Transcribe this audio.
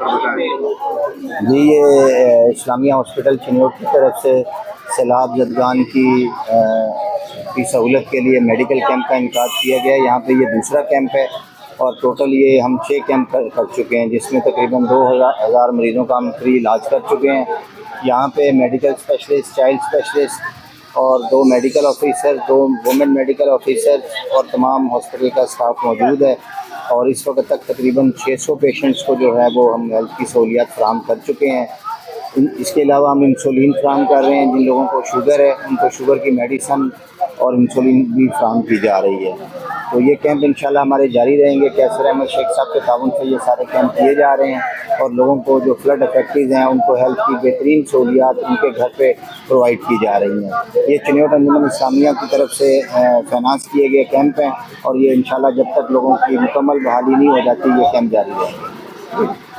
पर बताएं। जी, ये इस्लामिया हॉस्पिटल चिन्योट की तरफ से सैलाब ज़दगान की सहूलत के लिए मेडिकल कैंप का इनकाद किया गया है। यहाँ पे ये दूसरा कैंप है और टोटल ये हम 6 कैंप कर चुके हैं, जिसमें तकरीबन 2000 मरीज़ों का हम फ्री इलाज कर चुके हैं। यहाँ पे मेडिकल स्पेशलिस्ट, चाइल्ड स्पेशलिस्ट और 2 medical officer, 2 women medical officer और तमाम हॉस्पिटल का स्टाफ मौजूद है। और इस वक्त तक तकरीबन 600 पेशेंट्स को जो है वो हम हेल्थ की सहूलियात फराहम कर चुके हैं। इसके अलावा हम इंसुलिन फराहम कर रहे हैं। जिन लोगों को शुगर है उनको शुगर की मेडिसन और इंसुलिन भी फराहम की जा रही है। तो ये कैंप इंशाल्लाह हमारे जारी रहेंगे। कैसर अहमद शेख साहब के ताउन से ये सारे कैंप किए जा रहे हैं और लोगों को जो फ्लड अफेक्टेड हैं उनको हेल्थ की बेहतरीन सहूलियात उनके घर पे प्रोवाइड की जा रही हैं। ये चिन्योट अंजुमन इस्लामिया की तरफ से फाइनेंस किए गए कैंप हैं और ये इंशाल्लाह जब तक लोगों की मुकम्मल बहाली नहीं हो जाती ये कैंप जारी रहेंगे।